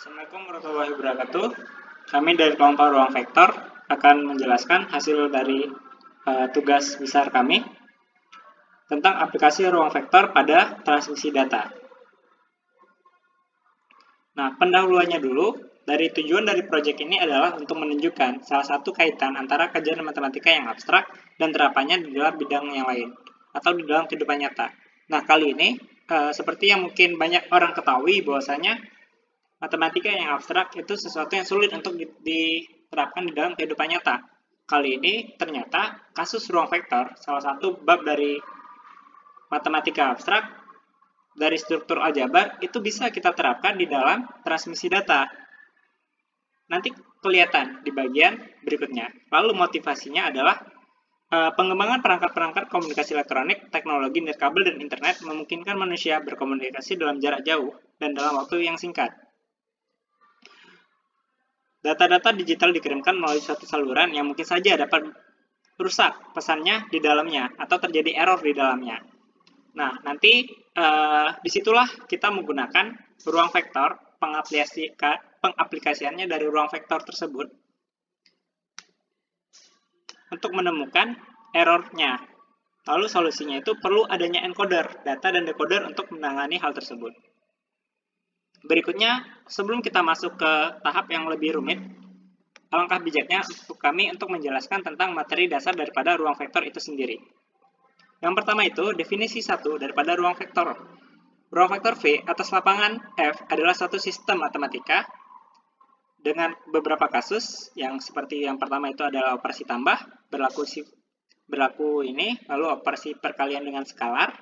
Assalamualaikum warahmatullahi wabarakatuh. Kami dari kelompok ruang vektor akan menjelaskan hasil dari tugas besar kami tentang aplikasi ruang vektor pada transmisi data. Nah, pendahuluannya dulu, dari tujuan dari proyek ini adalah untuk menunjukkan salah satu kaitan antara kajian matematika yang abstrak dan terapannya di dalam bidang yang lain, atau di dalam kehidupan nyata. Nah, kali ini, seperti yang mungkin banyak orang ketahui bahwasanya matematika yang abstrak itu sesuatu yang sulit untuk diterapkan di dalam kehidupan nyata. Kali ini ternyata kasus ruang vektor, salah satu bab dari matematika abstrak, dari struktur aljabar, itu bisa kita terapkan di dalam transmisi data. Nanti kelihatan di bagian berikutnya. Lalu motivasinya adalah pengembangan perangkat-perangkat komunikasi elektronik, teknologi nirkabel dan internet memungkinkan manusia berkomunikasi dalam jarak jauh dan dalam waktu yang singkat. Data-data digital dikirimkan melalui suatu saluran yang mungkin saja dapat rusak pesannya di dalamnya atau terjadi error di dalamnya. Nah, nanti disitulah kita menggunakan ruang vektor, pengaplikasiannya dari ruang vektor tersebut untuk menemukan errornya. Lalu solusinya itu perlu adanya encoder, data dan decoder untuk menangani hal tersebut. Berikutnya, sebelum kita masuk ke tahap yang lebih rumit, alangkah bijaknya untuk kami untuk menjelaskan tentang materi dasar daripada ruang vektor itu sendiri. Yang pertama itu, definisi 1 daripada ruang vektor. Ruang vektor V atas lapangan F adalah satu sistem matematika dengan beberapa kasus, yang seperti yang pertama itu adalah operasi tambah, berlaku ini, lalu operasi perkalian dengan skalar,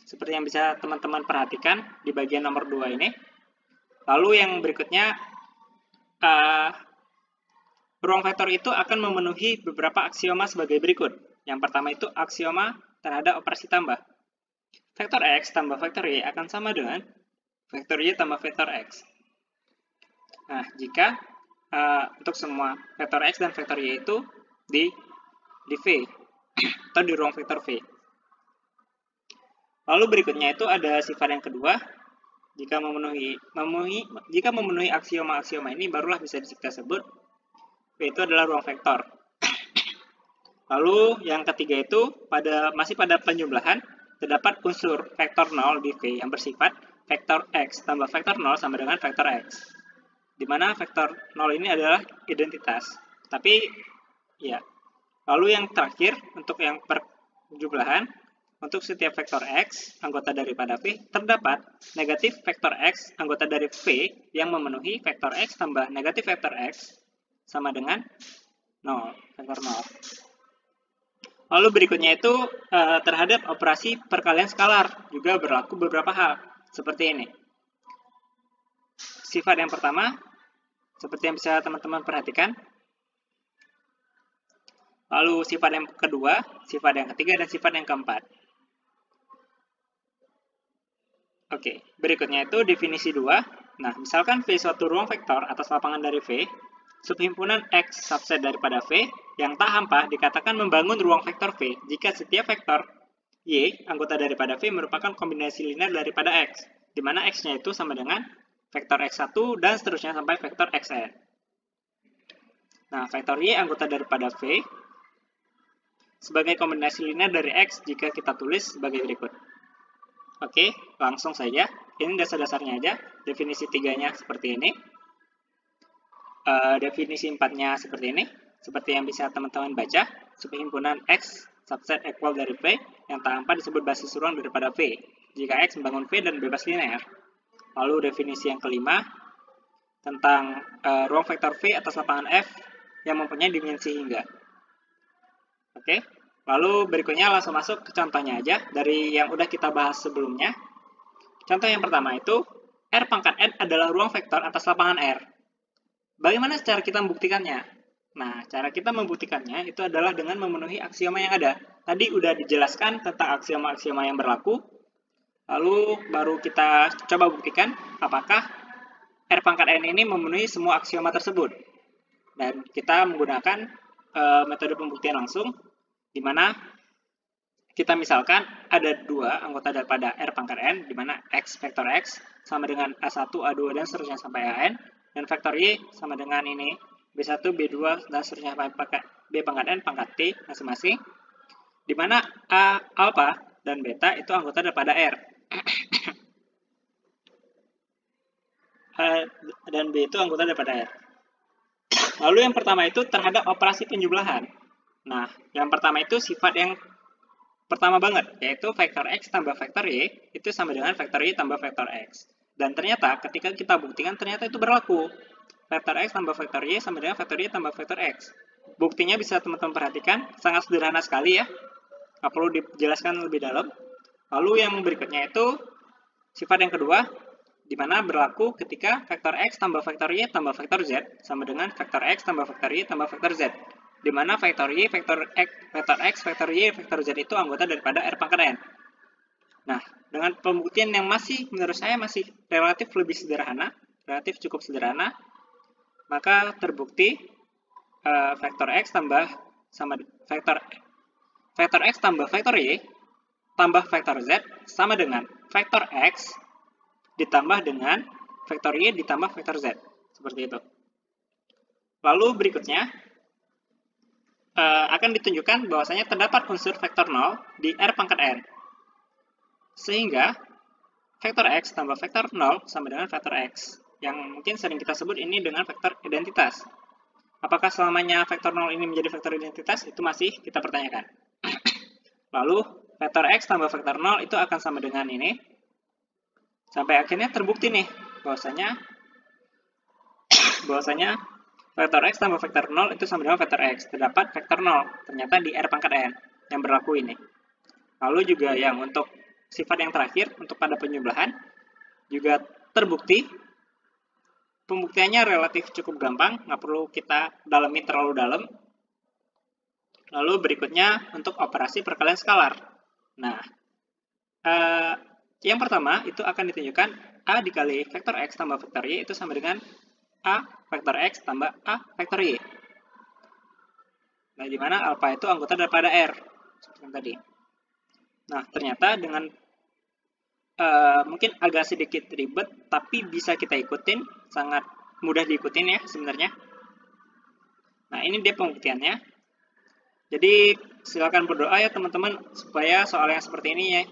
seperti yang bisa teman-teman perhatikan di bagian nomor 2 ini. Lalu yang berikutnya, ruang vektor itu akan memenuhi beberapa aksioma sebagai berikut. Yang pertama itu aksioma terhadap operasi tambah. Vektor X tambah vektor Y akan sama dengan vektor Y tambah vektor X. Nah, jika untuk semua vektor X dan vektor Y itu di V, atau di ruang vektor V. Lalu berikutnya itu ada sifat yang kedua. Jika memenuhi aksioma-aksioma ini, barulah bisa kita sebut V itu adalah ruang vektor. Lalu yang ketiga itu masih pada penjumlahan, terdapat unsur vektor 0 di V yang bersifat vektor X tambah vektor 0 sama dengan vektor X. Di mana vektor 0 ini adalah identitas. Tapi ya. Lalu yang terakhir untuk yang penjumlahan, untuk setiap vektor X anggota daripada V terdapat negatif vektor X anggota dari V yang memenuhi vektor X tambah negatif vektor X sama dengan 0, vektor 0. Lalu berikutnya itu terhadap operasi perkalian skalar juga berlaku beberapa hal seperti ini. Sifat yang pertama, seperti yang bisa teman-teman perhatikan. Lalu sifat yang kedua, sifat yang ketiga, dan sifat yang keempat. Oke, berikutnya itu definisi 2. Nah, misalkan V suatu ruang vektor atas lapangan dari V, subhimpunan X subset daripada V yang tak hampa dikatakan membangun ruang vektor V jika setiap vektor Y anggota daripada V merupakan kombinasi linear daripada X, di mana X-nya itu sama dengan vektor X1 dan seterusnya sampai vektor Xn. Nah, vektor Y anggota daripada V sebagai kombinasi linear dari X jika kita tulis sebagai berikut. Oke, langsung saja. Ini dasar-dasarnya aja. Definisi 3-nya seperti ini. Definisi 4-nya seperti ini. Seperti yang bisa teman-teman baca, subhimpunan X subset equal dari V yang tak hampa disebut basis ruang daripada V jika X membangun V dan bebas linear. Lalu definisi yang kelima tentang ruang vektor V atas lapangan F yang mempunyai dimensi hingga. Oke, lalu berikutnya langsung masuk ke contohnya aja dari yang udah kita bahas sebelumnya. Contoh yang pertama itu R pangkat N adalah ruang vektor atas lapangan R. Bagaimana cara kita membuktikannya? Nah, cara kita membuktikannya itu adalah dengan memenuhi aksioma yang ada. Tadi udah dijelaskan tentang aksioma-aksioma yang berlaku. Lalu baru kita coba buktikan apakah R pangkat N ini memenuhi semua aksioma tersebut. Dan kita menggunakan metode pembuktian langsung, di mana kita misalkan ada dua anggota daripada R pangkat N, di mana X vektor X sama dengan A1, A2, dan seterusnya sampai AN. dan vektor Y sama dengan ini, B1, B2, dan seterusnya pakai B pangkat N, pangkat T masing-masing, di mana A, alpha, dan beta itu anggota daripada R. A dan B itu anggota daripada R. Lalu yang pertama itu terhadap operasi penjumlahan. Nah, yang pertama itu sifat yang pertama banget, yaitu vektor X tambah vektor Y itu sama dengan vektor Y tambah vektor X. Dan ternyata ketika kita buktikan ternyata itu berlaku. Vektor X tambah vektor Y sama dengan vektor Y tambah vektor X. Buktinya bisa teman-teman perhatikan, sangat sederhana sekali ya. Nggak perlu dijelaskan lebih dalam. Lalu yang berikutnya itu sifat yang kedua, di mana berlaku ketika vektor X tambah vektor Y tambah vektor Z sama dengan vektor X tambah vektor Y tambah vektor Z. Di mana vektor Y, vektor X, vektor Y, vektor Z itu anggota daripada R pangkat N. Nah, dengan pembuktian yang menurut saya masih relatif lebih sederhana, relatif cukup sederhana, maka terbukti vektor X tambah vektor X tambah vektor Y tambah vektor Z sama dengan vektor X ditambah dengan vektor Y ditambah vektor Z. Seperti itu. Lalu berikutnya, akan ditunjukkan bahwasanya terdapat unsur vektor 0 di R pangkat N. Sehingga vektor X tambah vektor 0 sama dengan vektor X. Yang mungkin sering kita sebut ini dengan vektor identitas. Apakah selamanya vektor 0 ini menjadi vektor identitas? Itu masih kita pertanyakan. Lalu vektor X tambah vektor 0 itu akan sama dengan ini. Sampai akhirnya terbukti nih bahwasanya vektor X tambah vektor 0 itu sama dengan vektor X. Terdapat vektor 0, ternyata di R pangkat N yang berlaku ini. Lalu juga yang untuk sifat yang terakhir, untuk pada penjumlahan, juga terbukti. Pembuktiannya relatif cukup gampang, nggak perlu kita dalami terlalu dalam. Lalu berikutnya untuk operasi perkalian skalar. Nah, yang pertama itu akan ditunjukkan A dikali vektor X tambah vektor Y itu sama dengan A vektor X tambah A vektor Y. Nah, di mana alpha itu anggota daripada R, seperti yang tadi. Nah, ternyata dengan mungkin agak sedikit ribet, tapi bisa kita ikutin, sangat mudah diikutin ya sebenarnya. Nah, ini dia pembuktiannya. Jadi, silakan berdoa ya teman-teman, supaya soal yang seperti ini ya,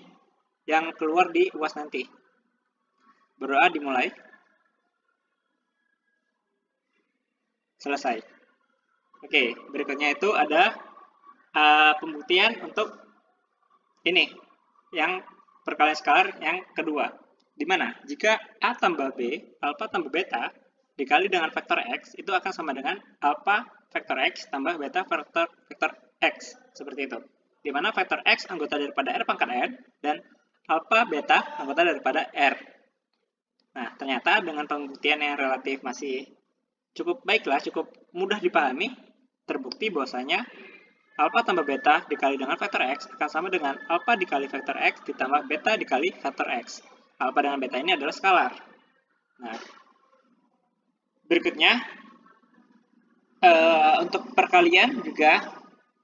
yang keluar di UAS nanti. Berdoa dimulai. Selesai. Oke, berikutnya itu ada pembuktian untuk ini, yang perkalian skalar yang kedua. Di mana jika A tambah B, alpha tambah beta, dikali dengan vektor X, itu akan sama dengan alpha vektor X tambah beta vektor X. Seperti itu. Di mana vektor X anggota daripada R pangkat N, dan alpha beta anggota daripada R. Nah, ternyata dengan pembuktian yang relatif masih cukup baiklah, cukup mudah dipahami, terbukti bahwasanya alpha tambah beta dikali dengan vektor X akan sama dengan alpha dikali vektor X ditambah beta dikali vektor X. Alpha dengan beta ini adalah skalar. Nah, berikutnya, untuk perkalian juga,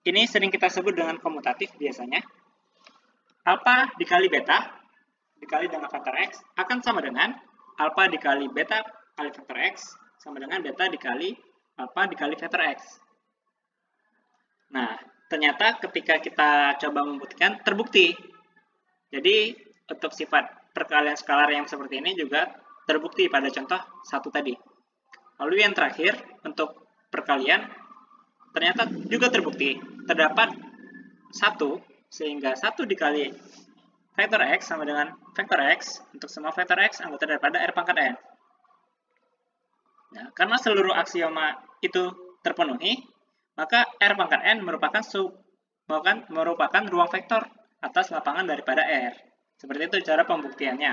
ini sering kita sebut dengan komutatif biasanya. Alpha dikali beta dikali dengan vektor X akan sama dengan alpha dikali beta kali vektor X sama dengan beta dikali alpha dikali vektor X. Nah, ternyata ketika kita coba membuktikan, terbukti. Jadi, untuk sifat perkalian skalar yang seperti ini juga terbukti pada contoh satu tadi. Lalu yang terakhir, untuk perkalian, ternyata juga terbukti. Terdapat 1, sehingga 1 dikali vektor X sama dengan vektor X, untuk semua vektor X anggota daripada R pangkat N. Nah, karena seluruh aksioma itu terpenuhi, maka R pangkat N merupakan ruang vektor atas lapangan daripada R. Seperti itu cara pembuktiannya.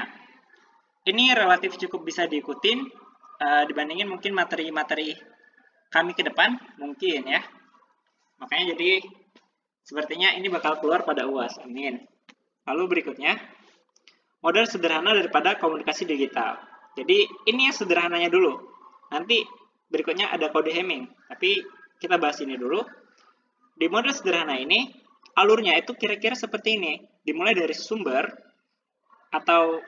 Ini relatif cukup bisa diikutin dibandingin mungkin materi-materi kami ke depan, mungkin ya. Makanya jadi sepertinya ini bakal keluar pada UAS. Amin. Lalu berikutnya, model sederhana daripada komunikasi digital. Jadi ini yang sederhananya dulu. Nanti berikutnya ada kode Hamming, tapi kita bahas ini dulu. Di model sederhana ini, alurnya itu kira-kira seperti ini. Dimulai dari sumber atau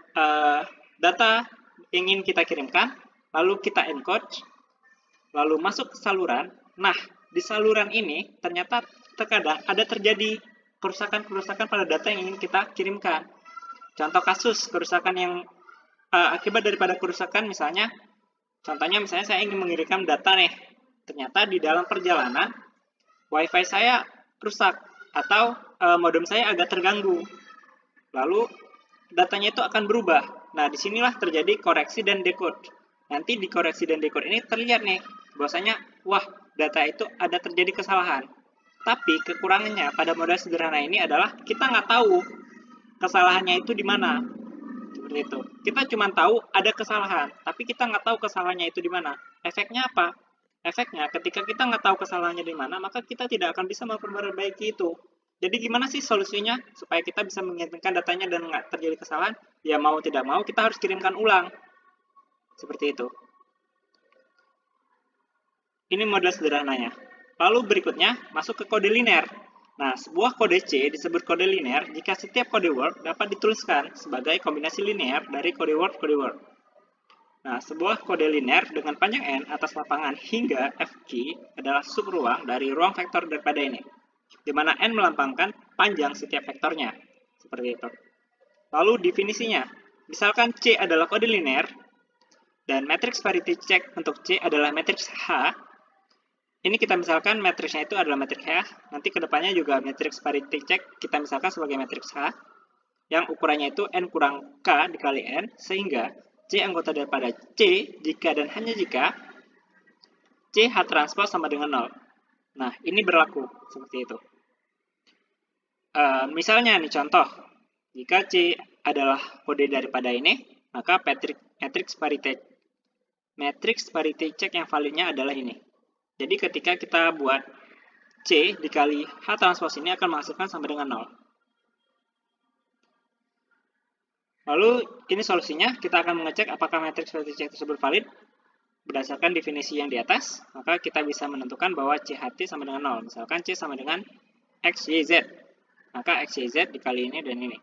data ingin kita kirimkan, lalu kita encode, lalu masuk ke saluran. Nah, di saluran ini ternyata terkadang ada terjadi kerusakan-kerusakan pada data yang ingin kita kirimkan. Contoh kasus kerusakan yang akibat daripada kerusakan contohnya misalnya saya ingin mengirimkan data nih. Ternyata di dalam perjalanan WiFi saya rusak atau modem saya agak terganggu. Lalu datanya itu akan berubah. Nah, disinilah terjadi koreksi dan decode. Nanti di koreksi dan decode ini terlihat nih, bahwasanya, wah, data itu ada terjadi kesalahan. Tapi kekurangannya pada model sederhana ini adalah kita nggak tahu kesalahannya itu di mana. Seperti itu. Kita cuma tahu ada kesalahan, tapi kita nggak tahu kesalahannya itu di mana. Efeknya apa? Efeknya, ketika kita nggak tahu kesalahannya di mana, maka kita tidak akan bisa memperbaiki itu. Jadi gimana sih solusinya supaya kita bisa mengirimkan datanya dan nggak terjadi kesalahan? Ya mau tidak mau kita harus kirimkan ulang. Seperti itu. Ini model sederhananya. Lalu berikutnya masuk ke kode linear. Nah, sebuah kode C disebut kode linear jika setiap kode word dapat dituliskan sebagai kombinasi linear dari kode word. Nah, sebuah kode linear dengan panjang n atas lapangan hingga fq adalah subruang dari ruang vektor daripada ini, di mana n melambangkan panjang setiap vektornya. Seperti itu. Lalu definisinya, misalkan C adalah kode linear, dan matrix parity check untuk C adalah matrix H. Ini kita misalkan matriksnya itu adalah matriks H, nanti kedepannya juga matrix parity check kita misalkan sebagai matriks H, yang ukurannya itu n kurang K dikali n, sehingga C anggota daripada C jika dan hanya jika C H transpose sama dengan 0. Nah, ini berlaku seperti itu. Misalnya nih contoh, jika C adalah kode daripada ini, maka matrix parity check yang validnya adalah ini. Jadi ketika kita buat C dikali H transpose ini akan menghasilkan sama dengan 0. Lalu ini solusinya, kita akan mengecek apakah matrix parity check tersebut valid. Berdasarkan definisi yang di atas, maka kita bisa menentukan bahwa CHT sama dengan 0. Misalkan C sama dengan XYZ, maka XYZ dikali ini dan ini.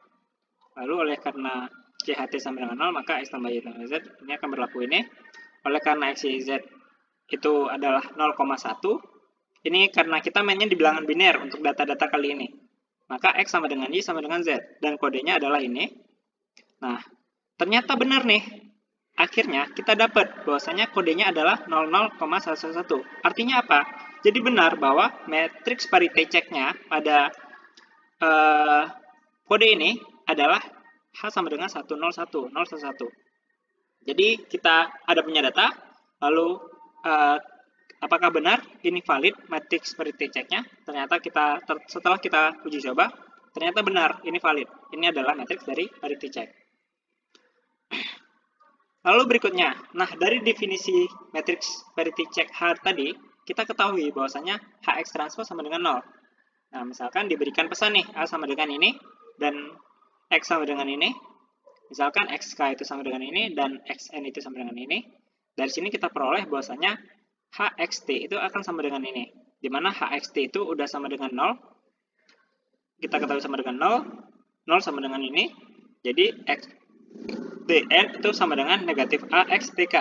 Lalu oleh karena CHT sama dengan 0, maka X tambah Y tambah Z ini akan berlaku ini. Oleh karena XYZ itu adalah 0,1, ini karena kita mainnya di bilangan biner untuk data-data kali ini. Maka X sama dengan Y sama dengan Z, dan kodenya adalah ini. Nah, ternyata benar nih. Akhirnya kita dapat bahwasanya kodenya adalah 00,111. Artinya apa? Jadi benar bahwa matrix parity check-nya pada kode ini adalah H sama dengan 101, 011. Jadi kita ada punya data, lalu apakah benar ini valid matrix parity check-nya? Ternyata setelah kita uji coba, ternyata benar ini valid. Ini adalah matrix dari parity check. Lalu berikutnya, nah dari definisi matrix parity check H tadi, kita ketahui bahwasanya Hx transpose sama dengan 0. Nah, misalkan diberikan pesan nih, A sama dengan ini, dan X sama dengan ini. Misalkan XK itu sama dengan ini, dan XN itu sama dengan ini. Dari sini kita peroleh bahwasanya HXT itu akan sama dengan ini. Dimana HXT itu udah sama dengan 0. Kita ketahui sama dengan 0. 0 sama dengan ini. Jadi XTN itu sama dengan negatif AXTK.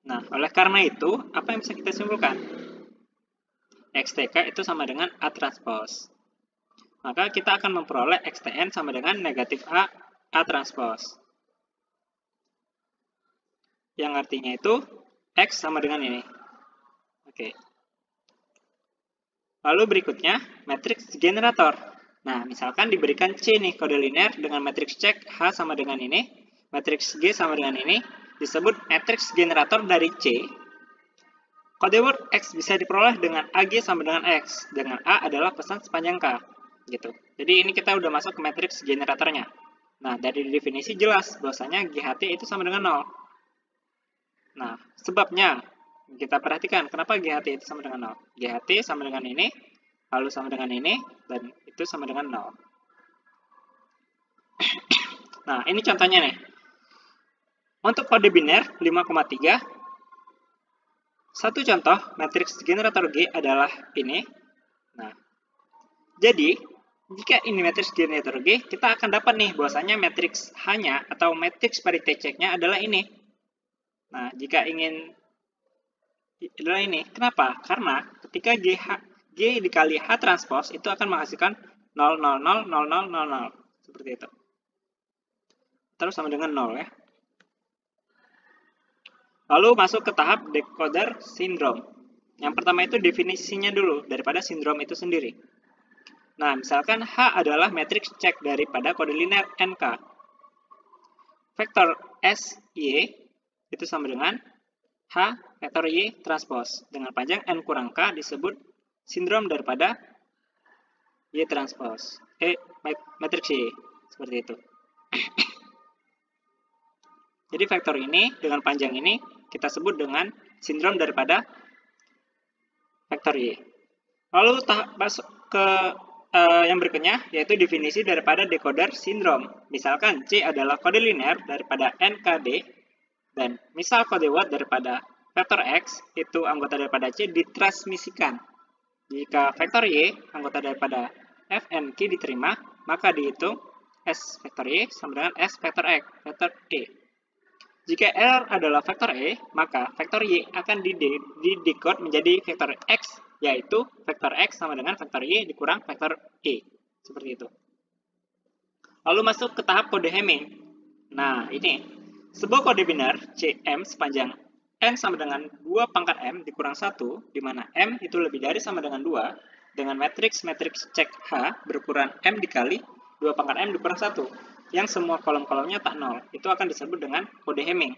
Nah, oleh karena itu, apa yang bisa kita simpulkan? XTK itu sama dengan A transpose. Maka kita akan memperoleh XTN sama dengan negatif A transpose. Yang artinya itu X sama dengan ini. Oke. Lalu berikutnya, matriks generator. Nah, misalkan diberikan C nih, kode linear dengan matriks check H sama dengan ini, matriks G sama dengan ini, disebut matriks generator dari C. Kode word X bisa diperoleh dengan AG sama dengan X, dengan A adalah pesan sepanjang K. Gitu. Jadi ini kita udah masuk ke matriks generatornya. Nah, dari definisi jelas bahwasanya GHT itu sama dengan 0. Nah, sebabnya kita perhatikan kenapa GHT itu sama dengan 0. GHT sama dengan ini, lalu sama dengan ini, dan itu sama dengan 0. Nah, ini contohnya nih. Untuk kode biner 5,3, satu contoh matriks generator G adalah ini. Nah, jadi jika ini matriks generator G, kita akan dapat nih bahwasanya matriks H-nya atau matriks parity check-nya adalah ini. Nah, jika ingin adalah ini. Kenapa? Karena ketika G dikali H transpose itu akan menghasilkan 0, 0, 0, 0, 0, 0, 0. Seperti itu. Terus sama dengan 0 ya. Lalu masuk ke tahap decoder syndrome. Yang pertama itu definisinya dulu daripada sindrom itu sendiri. Nah, misalkan H adalah matriks cek daripada kode linear NK. Vektor S, Y itu sama dengan H vektor Y transpose. Dengan panjang N kurang K disebut sindrom daripada Y transpose. Matriks Y. Seperti itu. Jadi vektor ini dengan panjang ini kita sebut dengan sindrom daripada vektor Y. Lalu masuk ke yang berikutnya, yaitu definisi daripada decoder syndrome. Misalkan C adalah kode linear daripada NKD, dan misal kode watt daripada vektor X, itu anggota daripada C ditransmisikan. Jika vektor Y, anggota daripada FNQ diterima, maka dihitung S vektor Y sama dengan S vektor X, vektor E. Jika R adalah vektor E, maka vektor Y akan didekode menjadi vektor X, yaitu vektor X sama dengan vektor Y dikurang vektor E. Seperti itu. Lalu masuk ke tahap kode Hamming. Nah, ini. Sebuah kode biner CM sepanjang N sama dengan 2 pangkat M dikurang 1, di mana M itu lebih dari sama dengan 2, dengan matriks cek H berukuran M dikali 2 pangkat M dikurang 1, yang semua kolom-kolomnya tak 0. Itu akan disebut dengan kode Hamming.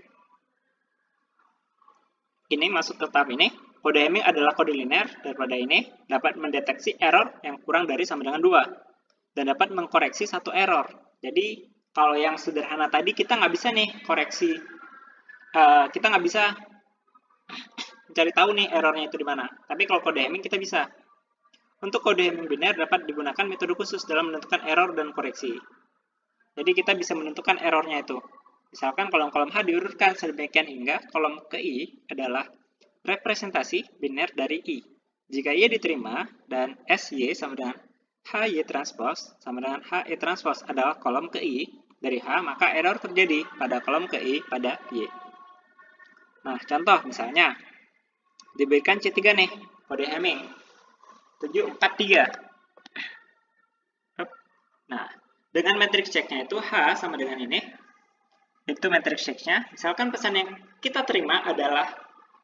Ini masuk ke tahap ini. Kode Hamming adalah kode linear daripada ini dapat mendeteksi error yang kurang dari sama dengan 2 dan dapat mengkoreksi satu error. Jadi kalau yang sederhana tadi kita nggak bisa nih koreksi, kita nggak bisa mencari tahu nih errornya itu di mana. Tapi kalau kode Hamming kita bisa. Untuk kode Hamming biner dapat digunakan metode khusus dalam menentukan error dan koreksi. Jadi kita bisa menentukan errornya itu. Misalkan kolom-kolom H diurutkan sedemikian hingga kolom ke I adalah representasi biner dari I. Jika Y diterima dan SY sama dengan HY transpose sama dengan HE transpose adalah kolom ke I dari H, maka error terjadi pada kolom ke I pada Y. Nah, contoh misalnya diberikan C3 nih, kode Hamming 743. Nah, dengan matriks ceknya itu H sama dengan ini. Itu matriks ceknya. Misalkan pesan yang kita terima adalah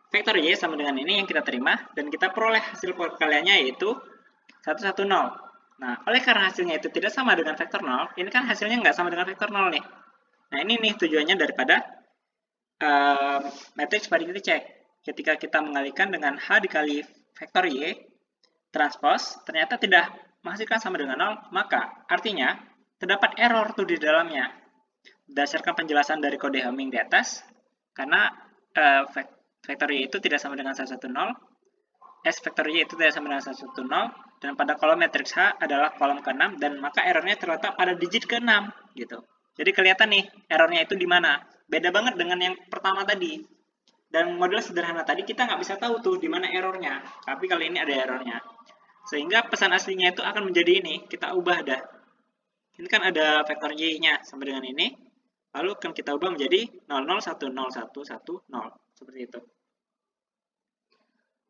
vektor Y sama dengan ini yang kita terima, dan kita peroleh hasil perkaliannya yaitu 110. Nah, oleh karena hasilnya itu tidak sama dengan vektor 0, ini kan hasilnya nggak sama dengan vektor 0 nih. Nah, ini nih tujuannya daripada matriks parity check. Ketika kita mengalihkan dengan H dikali vektor Y transpose, ternyata tidak menghasilkan sama dengan 0, maka artinya terdapat error tuh di dalamnya. Berdasarkan penjelasan dari kode Hamming di atas, karena vektor Y itu tidak sama dengan 110, S vektor Y itu tidak sama dengan 110, dan pada kolom matriks H adalah kolom ke-6, dan maka errornya terletak pada digit ke-6, gitu. Jadi kelihatan nih, errornya itu di mana. Beda banget dengan yang pertama tadi. Dan model sederhana tadi kita nggak bisa tahu tuh di mana errornya, tapi kali ini ada errornya. Sehingga pesan aslinya itu akan menjadi ini, kita ubah dah. Ini kan ada vektor Y-nya sama dengan ini, lalu akan kita ubah menjadi 00101110, seperti itu.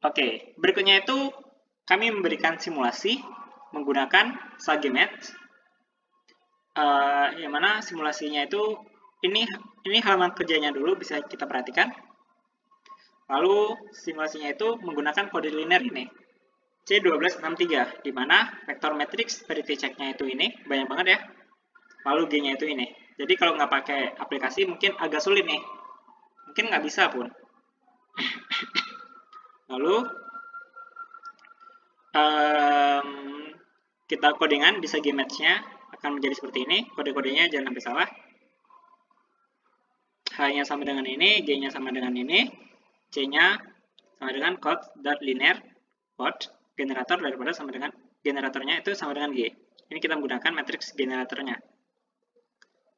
Oke, berikutnya itu kami memberikan simulasi menggunakan Sagematch, yang mana simulasinya itu ini halaman kerjanya dulu bisa kita perhatikan. Lalu simulasinya itu menggunakan kode linear ini C1263, di mana vektor matriks parity check-nya itu ini banyak banget ya. Lalu G-nya itu ini. Jadi kalau nggak pakai aplikasi mungkin agak sulit nih. Mungkin nggak bisa pun. Lalu kita codingan di Sagematch-nya akan menjadi seperti ini. Kode-kodenya jangan sampai salah. H-nya sama dengan ini, G-nya sama dengan ini, C-nya sama dengan code.linear code generator daripada sama dengan generatornya itu sama dengan G. Ini kita menggunakan matriks generatornya.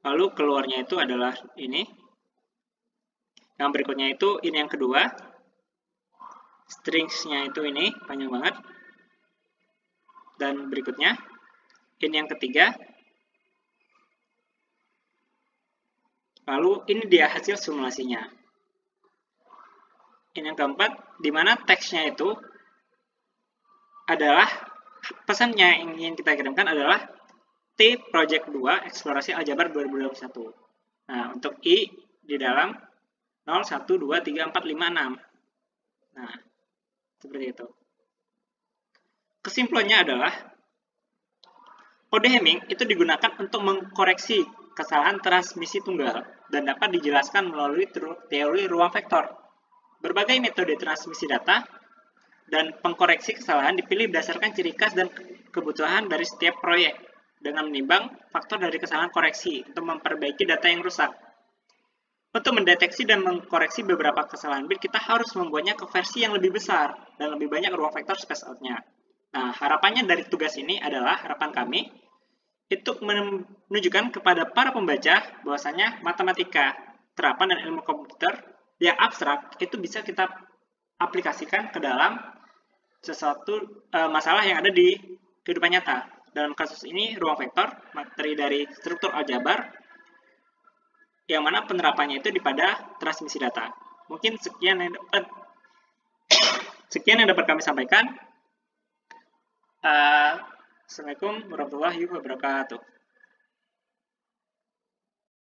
Lalu keluarnya itu adalah ini. Yang berikutnya itu ini yang kedua. Stringsnya itu ini panjang banget. Dan berikutnya ini yang ketiga. Lalu ini dia hasil simulasinya. Ini yang keempat, di mana teksnya itu adalah pesannya yang ingin kita kirimkan adalah T Project 2 Eksplorasi Aljabar 2021. Nah, untuk I di dalam 0, 1, 2, 3, 4, 5, 6. Nah, seperti itu. Kesimpulannya adalah kode Hamming itu digunakan untuk mengkoreksi kesalahan transmisi tunggal dan dapat dijelaskan melalui teori ruang vektor. Berbagai metode transmisi data dan pengkoreksi kesalahan dipilih berdasarkan ciri khas dan kebutuhan dari setiap proyek dengan menimbang faktor dari kesalahan koreksi untuk memperbaiki data yang rusak. Untuk mendeteksi dan mengkoreksi beberapa kesalahan bit, kita harus membuatnya ke versi yang lebih besar dan lebih banyak ruang vektor space out-nya. Nah, harapannya dari tugas ini adalah, harapan kami, itu menunjukkan kepada para pembaca bahwasanya matematika, terapan dan ilmu komputer yang abstrak itu bisa kita aplikasikan ke dalam sesuatu masalah yang ada di kehidupan nyata. Dalam kasus ini, ruang vektor, materi dari struktur aljabar, yang mana penerapannya itu pada transmisi data. Mungkin sekian yang dapat kami sampaikan. Assalamualaikum warahmatullahi wabarakatuh.